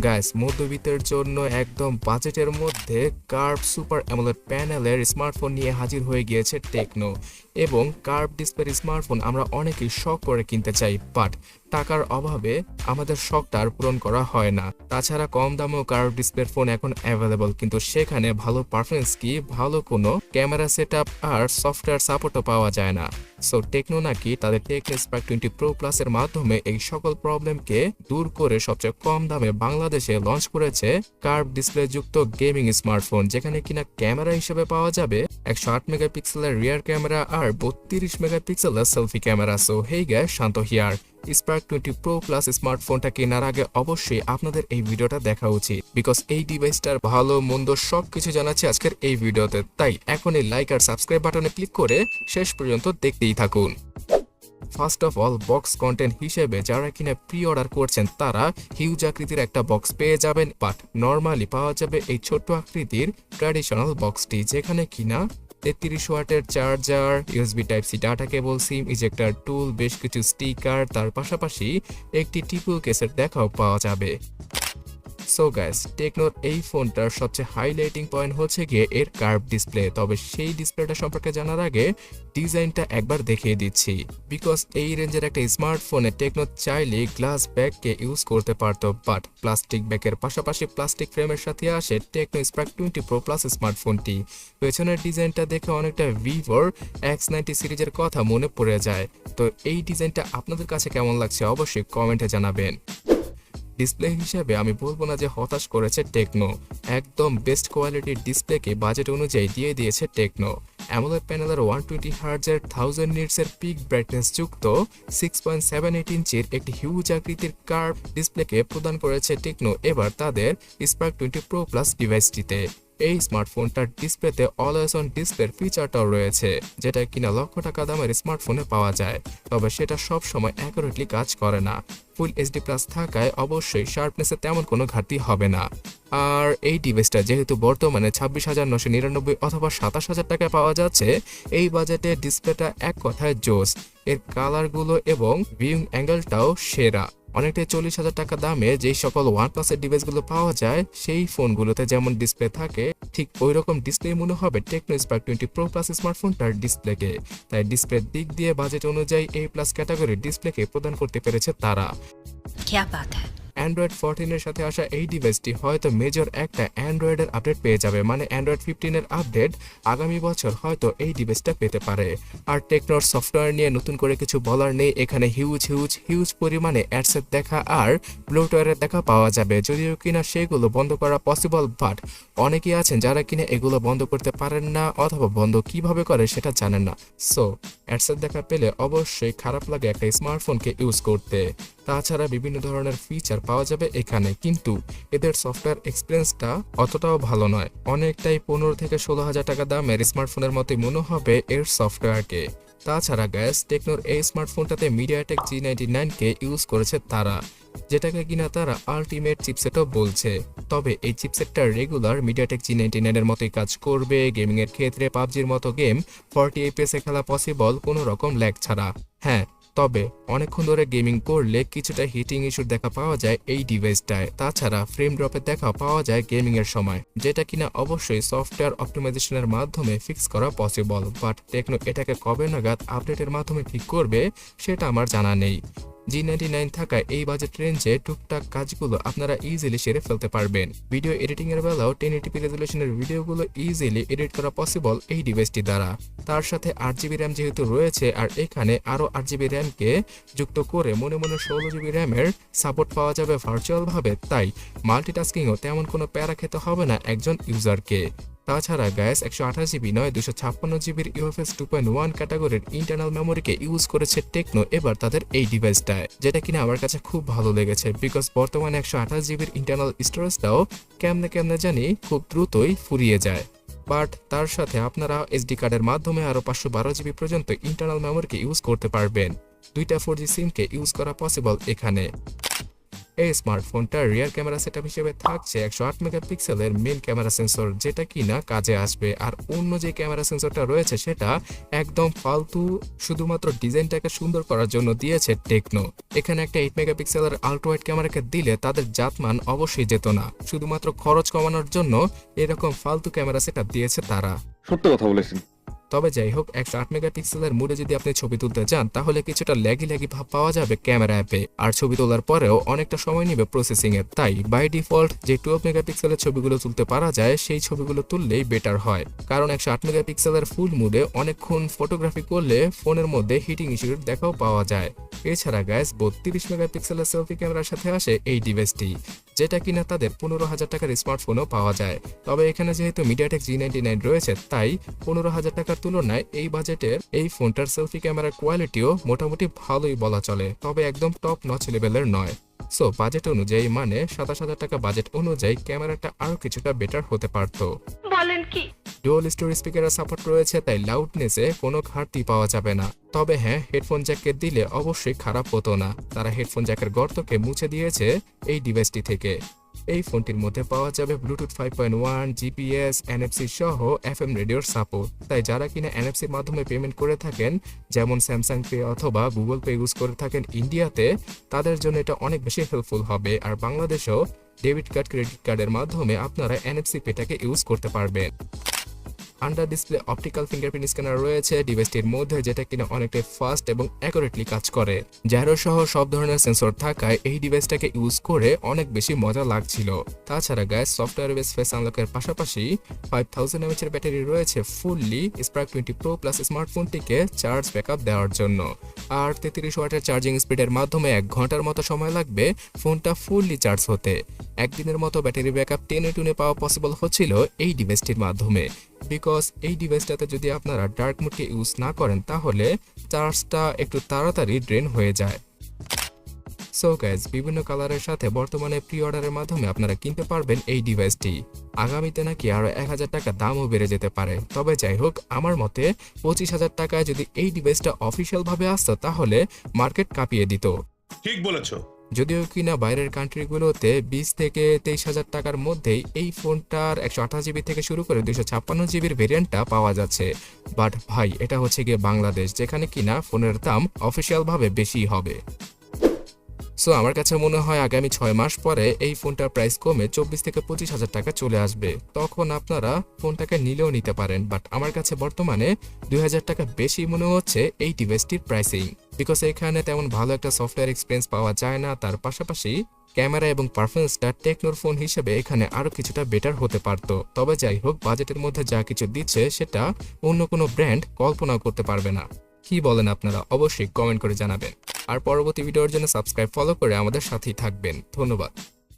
Guys, মধ্যবিত্তের জন্য একদম বাজেটের মধ্যে কার্ভ সুপার অ্যামোলেড প্যানেলের স্মার্টফোন নিয়ে হাজির হয়ে গিয়েছে টেকনো। এবং কার্ভ ডিসপ্লের স্মার্টফোন আমরা অনেকেই শখ করে কিনতে চাই, বাট টাকার অভাবে আমাদের শখটা আর পূরণ করা হয় না। তাছাড়া কম দামেও কার্ভ ডিসপ্লের ফোন এখন অ্যাভেলেবল, কিন্তু সেখানে ভালো পারফরমেন্স কি, ভালো কোনো ক্যামেরা সেটআপ আর সফটওয়্যার সাপোর্টও পাওয়া যায় না। সো টেকনো নাকি তাদের টেকনো স্পার্ক 20 প্রো প্লাসের মাধ্যমে এই সকল প্রবলেমকে দূর করে সবচেয়ে কম দামে বাংলাদেশে লঞ্চ করেছে কার্ভ ডিসপ্লে যুক্ত গেমিং স্মার্টফোন, যেখানে কিনা ক্যামেরা হিসেবে পাওয়া যাবে 108 মেগাপিক্সেলের রিয়ার ক্যামেরা আর 32 মেগাপিক্সেলের selfie camera. So hey guys, Shanto here. Spark 20 Pro Plus স্মার্টফোনটা কেনার আগে অবশ্যই আপনাদের এই ভিডিওটা দেখা উচিত, বিকজ এই ডিভাইসটার ভালো মন্দ সবকিছু জানাচ্ছি আজকের এই ভিডিওতে। তাই এখনই লাইক আর সাবস্ক্রাইব বাটনে ক্লিক করে শেষ পর্যন্ত দেখতেই থাকুন। First of all, box content হিসেবে যারা কিনা প্রি অর্ডার করছেন তারা হিউজ আকৃতির একটা বক্স পেয়ে যাবেন, বাট নর্মালি পাওয়া যাবে এই ছোট্ট আকৃতির ট্র্যাডিশনাল বক্সটি, যেখানে কিনা 33 ওয়াটের charger, USB type C data cable, SIM ejector tool, বেশ কিছু স্টিকার, তার পাশাপাশি একটি টিপু কেসের দেখাও পাওয়া যাবে। সো গাইস, টেকনোর এই ফোনটার সবচেয়ে হাইলাইটিং পয়েন্ট হচ্ছে গিয়ে এর কার্ভ ডিসপ্লে। তবে সেই ডিসপ্লেটা সম্পর্কে জানার আগে ডিজাইনটা একবার দেখিয়ে দিচ্ছি, বিকজ এই রেঞ্জের একটা স্মার্টফোনে টেকনো চাইলে গ্লাস ব্যাগকে ইউজ করতে পারতো, বাট প্লাস্টিক ব্যাগের পাশাপাশি প্লাস্টিক ফ্রেমের সাথে আসে টেকনো স্পার্ক 20 প্রো প্লাস স্মার্টফোনটি। পেছনের ডিজাইনটা দেখে অনেকটা ভিভোর X90 সিরিজের কথা মনে পড়ে যায়। তো এই ডিজাইনটা আপনাদের কাছে কেমন লাগছে অবশ্যই কমেন্টে জানাবেন। ডিসপ্লে হিসেবে আমি বলবো না যে হতাশ করেছে টেকনো, একদম বেস্ট কোয়ালিটির ডিসপ্লেকে বাজেট অনুযায়ী দিয়ে দিয়েছে টেকনো। অ্যামোলেড প্যানেলের 120 হার্জের 1000 নিটসের পিক ব্রাইটনেস যুক্ত 6.78 ইঞ্চির একটি হিউজ আকৃতির কার্ভ ডিসপ্লেকে প্রদান করেছে টেকনো এবার তাদের স্পার্ক 20 প্রো প্লাস ডিভাইসটিতে। এই স্মার্টফোনটার ডিসপ্লেতে অলওয়েজ অন ডিসপ্লের ফিচারটাও রয়েছে, যেটা কিনা লক্ষ টাকা দামের স্মার্টফোনে পাওয়া যায়, তবে সেটা সব সময় অ্যাকুরেটলি কাজ করে না। ফুল এইচডি প্লাস থাকায় অবশ্যই শার্পনেসে তেমন কোনো ঘাটতি হবে না। আর এই ডিভাইসটা যেহেতু বর্তমানে 26,999 অথবা 27,000 টাকায় পাওয়া যাচ্ছে, এই বাজেটে ডিসপ্লেটা এক কথায় জোস। এর কালারগুলো এবং ভিউইং অ্যাঙ্গেলটাও সেরা। অনেকটাই 40,000 টাকা দামে যেই সকল ওয়ানপ্লাসের ডিভাইসগুলো পাওয়া যায় সেই ফোনগুলোতে যেমন ডিসপ্লে থাকে, ঠিক ওই রকম ডিসপ্লে মনে হবে টেকনো স্পার্ক 20 প্রো প্লাস স্মার্টফোনটার ডিসপ্লেকে। তাই ডিসপ্লের দিক দিয়ে বাজেট অনুযায়ী এই প্লাস ক্যাটাগরির ডিসপ্লেকে প্রদান করতে পেরেছে তারা। অ্যান্ড্রয়েড 14 এর সাথে আসা এই ডিভাইসটি হয়তো মেজর একটা অ্যান্ড্রয়েডের আপডেট পেয়ে যাবে, মানে অ্যান্ড্রয়েড 15 এর আপডেট আগামী বছর হয়তো এই ডিভাইসটা পেতে পারে। আর টেকনোর সফটওয়্যার নিয়ে নতুন করে কিছু বলার নেই, এখানে হিউজ পরিমাণে অ্যাডসেট দেখা আর ব্লোটওয়্যারের দেখা পাওয়া যাবে, যদিও কিনা সেগুলো বন্ধ করা পসিবল, বাট অনেকেই আছেন যারা কিনা এগুলো বন্ধ করতে পারেন না অথবা বন্ধ কিভাবে করে সেটা জানেন না। সো অ্যাডসেট দেখা পেলে অবশ্যই খারাপ লাগে একটা স্মার্টফোনকে ইউজ করতে। তাছাড়া বিভিন্ন ধরনের ফিচার পাওয়া যাবে এখানে, কিন্তু এদের সফটওয়্যার এক্সপিরিয়েন্সটা অতটাও ভালো নয়। অনেকটাই 15 থেকে 16,000 টাকা দামের স্মার্টফোনের মতোই মনে হবে এর সফটওয়্যারকে। তাছাড়া গ্যাস, টেকনোর এই স্মার্টফোনটাতে মিডিয়াটেক G99কে ইউজ করেছে তারা, যেটাকে কিনা তারা আলটিমেট চিপসেটও বলছে। তবে এই চিপসেটটা রেগুলার মিডিয়াটেক G99 এর মতোই কাজ করবে। গেমিং এর ক্ষেত্রে পাবজির মতো গেম 40 FPS এ খেলা পসিবল কোনো রকম ল্যাগ ছাড়া। হ্যাঁ, তবে অনেকক্ষণ ধরে গেমিং করলে কিছুটা হিটিং ইস্যুর দেখা পাওয়া যায় এই ডিভাইসটায়। তাছাড়া ফ্রেম ড্রপের দেখা পাওয়া যায় গেমিং এর সময়, যেটা কিনা অবশ্যই সফটওয়্যার অপটিমাইজেশনের মাধ্যমে ফিক্স করা পসিবল, বাট টেকনো এটাকে কবে নাগাদ আপডেটের মাধ্যমে ঠিক করবে সেটা আমার জানা নেই। G99 থাকায় এই বাজেট রেঞ্জে টুকটাক কাজগুলো আপনারা ইজিলি সেরে ফেলতে পারবেন। ভিডিও এডিটিং এর বেলাও 1080p রেজুলেশনের ভিডিওগুলো ইজিলি এডিট করা পসিবল এই ডিভাইসটি দ্বারা। তার সাথে 8GB র্যাম যেহেতু রয়েছে, আর এখানে আরও 8GB র্যামকে যুক্ত করে মনে 16GB র্যামের সাপোর্ট পাওয়া যাবে ভার্চুয়াল ভাবে, তাই মাল্টিটাস্কিংও তেমন কোনো প্যারা খেতে হবে না একজন ইউজারকে। তাছাড়া গ্যাস 128GB নয় 256GBর UFS 2.1 ক্যাটাগরির ইন্টারনাল মেমোরিকে ইউজ করেছে টেকনো এবার তাদের এই ডিভাইসটায়, যেটা কিনা আমার কাছে খুব ভালো লেগেছে, বিকজ বর্তমানে 128GBর ইন্টারনাল স্টোরেজটাও কেমনে জানি খুব দ্রুতই ফুরিয়ে যায়। বাট তার সাথে আপনারা SD কার্ডের মাধ্যমে আরও 512GB পর্যন্ত ইন্টারনাল মেমোরিকে ইউজ করতে পারবেন। দুইটা 4G সিমকে ইউজ করা পসিবল এখানে। এই স্মার্টফোনটার রিয়ার ক্যামেরা সেটআপ হিসেবে থাকছে 108 মেগাপিক্সেলের মেইন ক্যামেরা সেন্সর, যেটা কিনা কাজে আসবে। আর অন্য যে ক্যামেরা সেন্সরটা রয়েছে সেটা একদম ফালতু, শুধুমাত্র ডিজাইনটাকে সুন্দর করার জন্য দিয়েছে টেকনো। এখানে একটা 8 মেগাপিক্সেলের আল্ট্রা ওয়াইড ক্যামেরাকে দিলে তাদের জাতমান অবশ্যই যেত না, শুধুমাত্র খরচ কমানোর জন্য এরকম ফালতু ক্যামেরা সেটআপ দিয়েছে তারা। সত্য কথা বলেছেন। তবে যাই হোক, 108 মেগাপিক্সেলের মোডে যদি আপনি ছবি তুলতে চান তাহলে কিছুটা ল্যাগি ভাব পাওয়া যাবে ক্যামেরা অ্যাপে, আর ছবি তোলার পরেও অনেকটা সময় নেবে প্রসেসিং এর। তাই বাই ডিফল্ট যে 12 মেগাপিক্সেলের ছবিগুলো তুলতে পারা যায় সেই ছবিগুলো তুললেই বেটার হয়, কারণ 108 মেগাপিক্সেলের ফুল মোডে অনেকক্ষণ ফটোগ্রাফি করলে ফোনের মধ্যে হিটিং ইস্যুর দেখাও পাওয়া যায়। এছাড়া গাইস 32 মেগাপিক্সেলের সেলফি ক্যামেরার সাথে আসে এই ডিভাইসটি, যেটা কিনা তাদের 15,000 টাকার স্মার্টফোনও পাওয়া যায়। তবে এখানে যেহেতু মিডিয়াটেক G99 রয়েছে, তাই 15,000 টাকার তুলনায় এই বাজেটের এই ফোনটার সেলফি ক্যামেরার কোয়ালিটিও মোটামুটি ভালোই বলা চলে, তবে একদম টপ নচ লেভেলের নয়। সো বাজেট অনুযায়ী, মানে 27,000 টাকা বাজেট অনুযায়ী ক্যামেরাটা আরো কিছুটা বেটার হতে পারতো। বলেন কি? ডুয়াল স্টোরি স্পিকারের সাপোর্ট রয়েছে, তাই লাউডনেসে কোনো ঘাটতি পাওয়া যাবে না। তবে হ্যাঁ, হেডফোন জ্যাককে দিলে অবশ্যই খারাপ হতো না। তারা হেডফোন জ্যাকের গর্তকে মুছে দিয়েছে এই ডিভাইসটি থেকে। এই ফোনটির মধ্যে পাওয়া যাবে ব্লুটুথ 5.1, জিপিএস, NFC সহ FM রেডিওর সাপোর্ট। তাই যারা কিনা NFC এর মাধ্যমে পেমেন্ট করে থাকেন, যেমন স্যামসাং পে অথবা গুগল পে ইউজ করে থাকেন ইন্ডিয়াতে, তাদের জন্য এটা অনেক বেশি হেল্পফুল হবে। আর বাংলাদেশেও ডেবিট কার্ড, ক্রেডিট কার্ডের মাধ্যমে আপনারা NFC পেটাকে ইউজ করতে পারবেন। Under display optical fingerprint scanner রয়েছে ডিভাইসটির মধ্যে, যেটা কিনা অনেকটাই ফাস্ট এবং অ্যাকুরেটলি কাজ করে। জ্যারো সহ সব ধরনের সেন্সর থাকায় এই ডিভাইসটাকে ইউজ করে অনেক বেশি মজা লাগছিল। তাছাড়া গাইস, সফটওয়্যার বেস ফেস আনলকের পাশাপাশি 5000 mAh এর ব্যাটারি রয়েছে ফুললি স্পার্ক 20 প্রো প্লাস স্মার্টফোনটিকে চার্জ ব্যাকআপ দেওয়ার জন্য। আর 33 ওয়াটের চার্জিং স্পিডের মাধ্যমে 1 ঘন্টার মতো সময় লাগবে ফোনটা ফুললি চার্জ হতে। একদিনের মতো ব্যাটারি ব্যাকআপ টেনে টুনে পাওয়া পসিবল হচ্ছিল এই ডিভাইসটির মাধ্যমে, বিকজ এই ডিভাইসটাতে যদি আপনারা ডার্ক মোডকে ইউজ না করেন তাহলে চার্জটা একটু তাড়াতাড়ি ড্রেন হয়ে যায়। সো গাইস, বিভিন্ন কালারের সাথে বর্তমানে প্রি অর্ডারের মাধ্যমে আপনারা কিনতে পারবেন এই ডিভাইসটি। আগামীতে নাকি আরো 1000 টাকা দামও বেড়ে যেতে পারে। তবে যাই হোক, আমার মতে 25,000 টাকায় যদি এই ডিভাইসটা অফিসিয়াল ভাবে আসতো তাহলে মার্কেট কাঁপিয়ে দিত। ঠিক বলেছো। যদিও কিনা বাইরের কান্ট্রিগুলোতে 20 থেকে 23,000 টাকার মধ্যেই এই ফোনটার 128 জিবি থেকে শুরু করে 256 জিবির ভেরিয়েন্টটা পাওয়া যাচ্ছে। বাট ভাই, এটা হচ্ছে গিয়ে বাংলাদেশ, যেখানে কিনা ফোনের দাম অফিসিয়াল ভাবে বেশি হবে। সো আমার কাছে মনে হয় আগামী 6 মাস পরে এই ফোনটার প্রাইস কমে 24 থেকে 25,000 টাকা চলে আসবে। তখন আপনারা ফোনটাকে নিলেও নিতে পারেন। বাট আমার কাছে বর্তমানে 2000 টাকা বেশি মনে হচ্ছে এই ডিভাইসটির প্রাইসিং, বিকজ এখানে তেমন ভালো একটা সফটওয়্যার এক্সপিরিয়েন্স পাওয়া যায় না। তার পাশাপাশি ক্যামেরা এবং পারফরমেন্সটা টেকনোর ফোন হিসেবে এখানে আরো কিছুটা বেটার হতে পারতো। তবে যাই হোক, বাজেটের মধ্যে যা কিছু দিচ্ছে সেটা অন্য কোনো ব্র্যান্ড কল্পনাও করতে পারবে না। কি বলেন আপনারা? অবশ্যই কমেন্ট করে জানাবেন। আর পরবর্তী ভিডিওর জন্য সাবস্ক্রাইব, ফলো করে আমাদের সাথেই থাকবেন। ধন্যবাদ।